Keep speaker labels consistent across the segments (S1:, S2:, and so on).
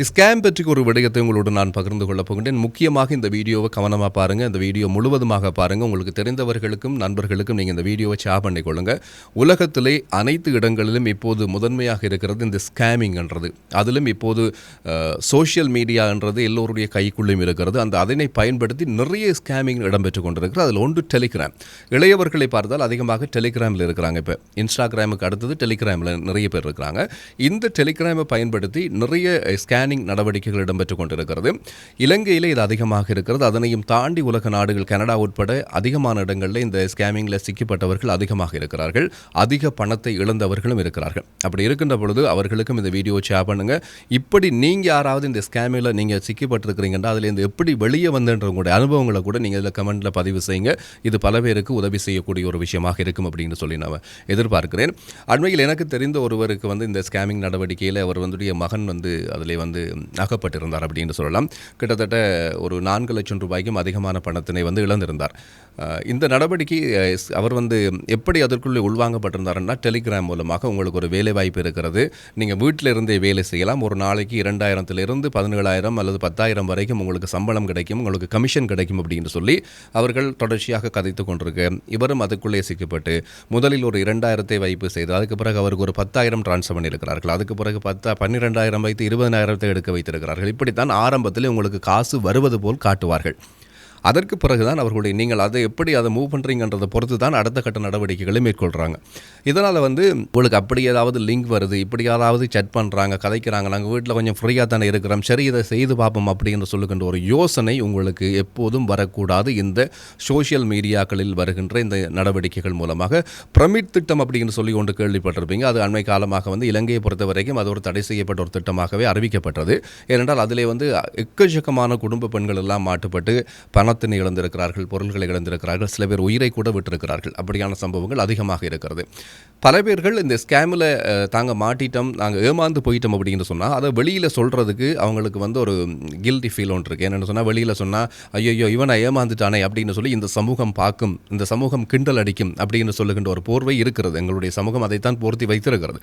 S1: Scam பற்றி ஒரு விடயத்தை உங்களோடு நான் பகிர்ந்து கொள்ளப் போகின்றேன். முக்கியமாக இந்த வீடியோவை கவனமாக பாருங்கள். இந்த வீடியோ முழுவதுமாக பாருங்கள். உங்களுக்கு தெரிந்தவர்களுக்கும் நண்பர்களுக்கும் நீங்கள் இந்த வீடியோவை ஷேர் பண்ணிக்கொள்ளுங்க. உலகத்திலே அனைத்து இடங்களிலும் இப்போது முதன்மையாக இருக்கிறது இந்த ஸ்கேமிங்ன்றது. அதிலும் இப்போது சோஷியல் மீடியான்றது எல்லோருடைய கைக்குள்ளும் இருக்கிறது. அதனை பயன்படுத்தி நிறைய ஸ்கேமிங் இடம்பெற்று கொண்டிருக்கிறது. அதில் ஒன்று டெலிகிராம். இளையவர்களை பார்த்தால் அதிகமாக டெலிகிராமில் இருக்கிறாங்க. இப்போ இன்ஸ்டாகிராமுக்கு அடுத்தது டெலிகிராமில் நிறைய பேர் இருக்கிறாங்க. இந்த டெலிகிராமை பயன்படுத்தி நிறைய ஸ்கேனிங் நடவடிக்கைகள் இடம்பெற்றுக் கொண்டிருக்கிறது. இலங்கையில் இது அதிகமாக இருக்கிறது. அதனையும் தாண்டி உலக நாடுகள் கனடா உட்பட அதிகமான இடங்களில் இந்த ஸ்கேமிங்கில் சிக்கப்பட்டவர்கள் அதிகமாக இருக்கிறார்கள். அதிக பணத்தை இழந்தவர்களும் இருக்கிறார்கள். அப்படி இருக்கின்ற பொழுது அவர்களுக்கும் இந்த வீடியோ ஷேர் பண்ணுங்க. இப்படி நீங்கள் யாராவது இந்த ஸ்கேமில் நீங்கள் சிக்கப்பட்டிருக்கிறீங்கன்னா அதில் எப்படி வெளியே வந்தன்ற உங்களுடைய அனுபவங்களை கூட நீங்கள் இதில் கமெண்ட்டில் பதிவு செய்யுங்க. இது பல பேருக்கு உதவி செய்யக்கூடிய ஒரு விஷயமாக இருக்கும் அப்படின்னு சொல்லி நான் எதிர்பார்க்கிறேன். அண்மையில் எனக்கு தெரிந்த ஒருவருக்கு இந்த ஸ்கேமிங் நடவடிக்கையில் அவர் மகன் அதில் அகப்பட்டிருந்தார் அப்படின்னு சொல்லலாம். கிட்டத்தட்ட ஒரு 4 லட்சம் ரூபாய்க்கும் அதிகமான பணத்தினை இழந்திருந்தார். இந்த நடவடிக்கை அவர் எப்படி அதற்குள்ளே உள்வாங்கப்பட்டிருந்தாருன்னா டெலிகிராம் மூலமாக உங்களுக்கு ஒரு வேலை வாய்ப்பு இருக்கிறது, நீங்கள் வீட்டில் இருந்தே வேலை செய்யலாம், ஒரு நாளைக்கு 2000 17,000 அல்லது 10,000 வரைக்கும் உங்களுக்கு சம்பளம் கிடைக்கும், உங்களுக்கு கமிஷன் கிடைக்கும் அப்படின்னு சொல்லி அவர்கள் தொடர்ச்சியாக கதைத்து கொண்டிருக்க இவரும் அதுக்குள்ளே சிக்கப்பட்டு முதலில் ஒரு 2,000 வைப்பு செய்து அதுக்கு பிறகு அவருக்கு ஒரு 10,000 டிரான்ஸ்ஃபர் பண்ணியிருக்கிறார்கள். அதுக்கு பிறகு 12,000 வைத்து 20,000 எடுக்க வைத்திருக்கிறார்கள். இப்படித்தான் ஆரம்பத்தில் உங்களுக்கு காசு வருவது போல் காட்டுவார்கள். அதற்கு பிறகுதான் அவர்களுடைய நீங்கள் அதை எப்படி அதை மூவ் பண்ணுறீங்கன்றதை பொறுத்து தான் அடுத்த கட்ட நடவடிக்கைகளை மேற்கொள்கிறாங்க. இதனால் உங்களுக்கு அப்படி ஏதாவது லிங்க் வருது, இப்படி ஏதாவது சட் பண்ணுறாங்க, கதைக்கிறாங்க, நாங்கள் வீட்டில் கொஞ்சம் ஃப்ரீயாக தானே இருக்கிறோம், சரி இதை செய்து பார்ப்போம் அப்படின்னு சொல்லுகின்ற ஒரு யோசனை உங்களுக்கு எப்போதும் வரக்கூடாது. இந்த சோஷியல் மீடியாக்களில் வருகின்ற இந்த நடவடிக்கைகள் மூலமாக பிரமிட் திட்டம் அப்படின்னு சொல்லி ஒன்று கேள்விப்பட்டிருப்பீங்க. அது அண்மை காலமாக இலங்கையை பொறுத்த வரைக்கும் அது ஒரு தடை செய்யப்பட்ட ஒரு திட்டமாகவே அறிவிக்கப்பட்டது. ஏனென்றால் அதிலே எக்கச்சக்கமான குடும்ப பெண்கள் எல்லாம் மாட்டுப்பட்டு பணத்தினை இழந்திருக்கிறார்கள், பொருள்களை இழந்திருக்கிறார்கள், சில பேர் உயிரை கூட விட்டிருக்கிறார்கள். அப்படியான சம்பவங்கள் அதிகமாக இருக்கிறது. பல பேர்கள் இந்த ஸ்கேமில் தாங்க மாட்டிட்டோம், நாங்கள் ஏமாந்து போயிட்டோம் அப்படின்னு சொன்னால் அதை வெளியில் சொல்கிறதுக்கு அவங்களுக்கு ஒரு கில்ட்டி ஃபீல் ஒன்று இருக்குது. என்னென்னு சொன்னால் வெளியில் சொன்னால் ஐயோ இவனை ஏமாந்துட்டானே அப்படின்னு சொல்லி இந்த சமூகம் பார்க்கும், இந்த சமூகம் கிண்டல் அடிக்கும் அப்படின்னு சொல்லுகின்ற ஒரு போர்வை இருக்கிறது. எங்களுடைய சமூகம் அதைத்தான் பொருத்தி வைத்திருக்கிறது.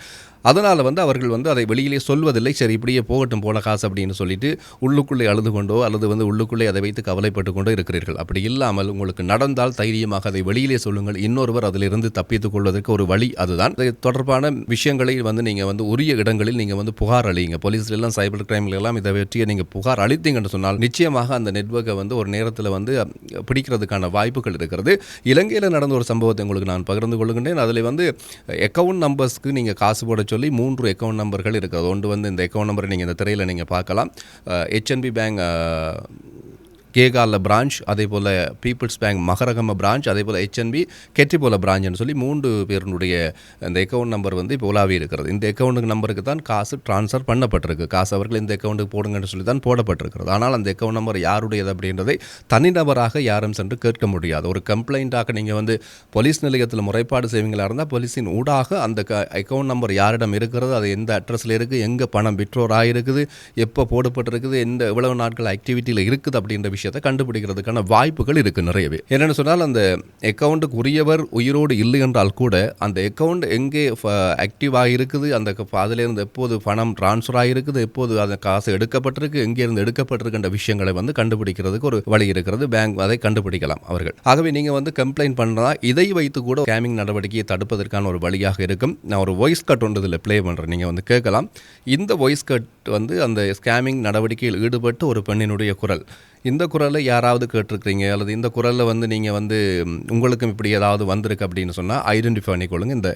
S1: அதனால் அவர்கள் அதை வெளியிலே சொல்வதில்லை. சரி இப்படியே போகட்டும் போன காசு அப்படின்னு சொல்லிட்டு உள்ளுக்குள்ளே அழுது கொண்டோ அல்லது உள்ளுக்குள்ளே அதை வைத்து கவலைப்பட்டு கொண்டோ இருக்கிறீர்கள். அப்படி இல்லாமல் உங்களுக்கு நடந்தால் தைரியமாக அதை வெளியிலே சொல்லுங்கள். இன்னொருவர் அதிலிருந்து தப்பித்துக் கொள்வதற்கு ஒரு வழி அதுதான். தொடர்பான விஷயங்களை நீங்கள் உரிய இடங்களில் நீங்கள் புகார் அளிங்க. போலீஸ்ல எல்லாம் சைபர் கிரைம்ல எல்லாம் இதை பற்றிய நீங்கள் புகார் அளித்தீங்கன்னு சொன்னால் நிச்சயமாக அந்த நெட்வொர்க்கை ஒரு நேரத்தில் பிடிக்கிறதுக்கான வாய்ப்புகள் இருக்கிறது. இலங்கையில் நடந்த ஒரு சம்பவத்தை உங்களுக்கு நான் பகிர்ந்து கொள்கின்றேன். அதில் அக்கௌண்ட் நம்பர்ஸ்க்கு நீங்கள் காசு போட சொல்லி 3 அக்கௌண்ட் நம்பர்கள் இருக்கிறது. ஒன்று இந்த அக்கௌண்ட் நம்பரை நீங்கள் இந்த திரையில் நீங்கள் பார்க்கலாம். HNB பேங்க் கேகால பிரான்ச், அதே போல் பீப்புள்ஸ் பேங்க் மகரகம பிரான்ச், அதே போல் HNB கெட்டிபோல பிரான்ச்னு சொல்லி 3 பேருடைய இந்த அக்கௌண்ட் நம்பர் இப்போ உலாவி இருக்கிறது. இந்த அக்கௌண்ட் நம்பருக்கு தான் காசு ட்ரான்ஸ்ஃபர் பண்ணப்பட்டிருக்கு. காசு அவர்கள் இந்த அக்கௌண்ட்டுக்கு போடுங்கன்னு சொல்லி தான் போடப்பட்டிருக்கிறது. ஆனால் அந்த அக்கௌண்ட் நம்பர் யாருடையது அப்படின்றதை தனிநபராக யாரும் சென்று கேட்க முடியாது. ஒரு கம்ப்ளைண்ட்டாக நீங்கள் போலீஸ் நிலையத்தில் முறைப்பாடு செய்வீங்களா இருந்தால் போலீஸின் ஊடாக அந்த அக்கௌண்ட் நம்பர் யாரிடம் இருக்கிறது, அது எந்த அட்ரஸில் இருக்குது, எங்கே பணம் விட்ரோர் ஆகிருக்குது, எப்போ போடப்பட்டிருக்குது, எவ்வளவு நாட்கள் ஆக்டிவிட்டியில் இருக்குது அப்படின்ற விஷயத்தை கண்டுபிடிக்கிறதுக்கான வாய்ப்புகள் இருக்கு நிறையவே. என்னன்னு சொன்னால் அந்த அக்கௌண்ட்டுக்கு உரியவர் உயிரோடு இல்லை என்றால் கூட அந்த அக்கௌண்ட் எங்கே ஆக்டிவ் ஆகிருக்குது, அந்த அதிலிருந்து எப்போது பணம் டிரான்ஸ்ஃபர் ஆகிருக்குது, எப்போது அந்த காசு எடுக்கப்பட்டிருக்கு, எங்கேருந்து எடுக்கப்பட்டிருக்கின்ற விஷயங்களை கண்டுபிடிக்கிறதுக்கு ஒரு வழி இருக்கிறது. பேங்க் அதை கண்டுபிடிக்கலாம் அவர்கள். ஆகவே நீங்கள் கம்ப்ளைண்ட் பண்ணா இதை வைத்து கூட ஸ்கேமிங் நடவடிக்கையை தடுப்பதற்கான ஒரு வழியாக இருக்கும். நான் ஒரு வாய்ஸ் கட் ஒன்று இதில் ப்ளே பண்ணுறேன், நீங்கள் கேட்கலாம். இந்த வாய்ஸ் கட் அந்த ஸ்கேமிங் நடவடிக்கையில் ஈடுபட்டு ஒரு பெண்ணினுடைய குரல். இந்த குரலை யாராவது கேட்டிருக்கிறீங்க அல்லது இந்த குரலில் நீங்கள் உங்களுக்கும் இப்படி ஏதாவது வந்திருக்கு அப்படின்னு சொன்னால் ஐடென்டிஃபை பண்ணிக்கொள்ளுங்க. இந்த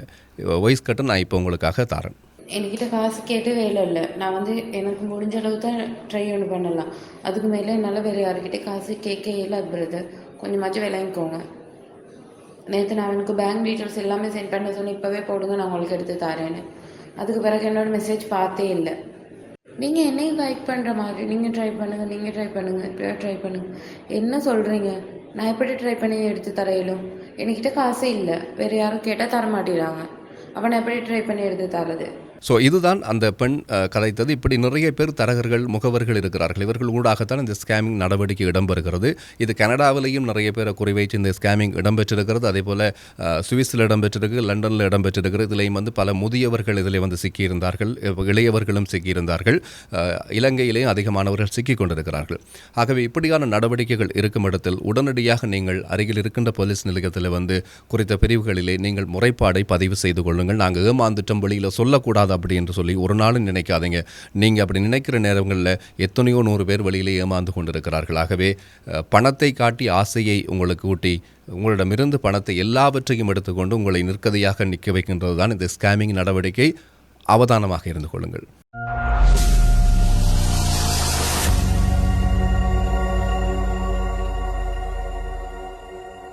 S1: வாய்ஸ் கட்டை நான் இப்போ உங்களுக்காக தரேன்.
S2: என்கிட்ட காசு கேட்டு வேலை இல்லை, நான் எனக்கு முடிஞ்ச அளவு தான் ட்ரை ஒன்று பண்ணலாம், அதுக்கு மேலே என்னால் வேறு யாருக்கிட்டே காசு கேட்க இல்லை பிரதர், கொஞ்சமாச்சும் விளங்கிக்கோங்க. நேற்று நான் அவனுக்கு பேங்க் டீட்டெயில்ஸ் எல்லாமே சென்ட் பண்ண சொன்னேன், இப்போவே போடுங்க நான் உங்களுக்கு எடுத்து தரேன்னு. அதுக்கு பிறகு என்னோட மெசேஜ் பார்த்தே இல்லை. நீங்கள் என்னையும் கைட் பண்ணுற மாதிரி நீங்கள் ட்ரை பண்ணுங்கள் இப்படியா ட்ரை பண்ணுங்கள். என்ன சொல்கிறீங்க? நான் எப்படி ட்ரை பண்ணி எடுத்து தரையிலும்? என்கிட்ட காசே இல்லை, வேறு யாரும் கேட்டால் தர மாட்டேறாங்க. அவனை எப்படி ட்ரை பண்ணி எடுத்து தரது?
S1: ஸோ இதுதான் அந்த பெண் கதைத்தது. இப்படி நிறைய பேர் தரகர்கள் முகவர்கள் இருக்கிறார்கள். இவர்கள் ஊடாகத்தான் இந்த ஸ்கேமிங் நடவடிக்கை இடம்பெறுகிறது. இது கனடாவிலேயும் நிறைய பேரை குறிவைத்து இந்த ஸ்கேமிங் இடம்பெற்றிருக்கிறது. அதே போல் சுவிஸில் இடம்பெற்றிருக்கு, லண்டனில் இடம்பெற்றிருக்கிறது. இதிலையும் பல முதியவர்கள் இதில் சிக்கியிருந்தார்கள், இளையவர்களும் சிக்கியிருந்தார்கள். இலங்கையிலேயும் அதிகமானவர்கள் சிக்கிக் கொண்டிருக்கிறார்கள். ஆகவே இப்படியான நடவடிக்கைகள் இருக்கும் இடத்தில் உடனடியாக நீங்கள் அருகில் இருக்கின்ற போலீஸ் நிலையத்தில் குறித்த பிரிவுகளிலே நீங்கள் முறைப்பாடை பதிவு செய்து கொள்ளுங்கள். நாங்கள் ஏமாந்துட்டோம், வெளியில் சொல்லக்கூடாது அப்படி என்று சொல்லி ஒரு நாளும் நினைக்காதீங்க. நீங்கள் அப்படி நினைக்கிற நேரங்களில் எத்தனையோ 100 பேர் வெளியிலே ஏமாந்து கொண்டிருக்கிறார்கள். ஆகவே பணத்தை காட்டி ஆசையை உங்களுக்கு ஊட்டி உங்களிடமிருந்து பணத்தை எல்லாவற்றையும் எடுத்துக்கொண்டு உங்களை நிற்கதியாக நிற்க வைக்கின்றது தான் இந்த ஸ்கேமிங் நடவடிக்கை. அவதானமாக இருந்து கொள்ளுங்கள்.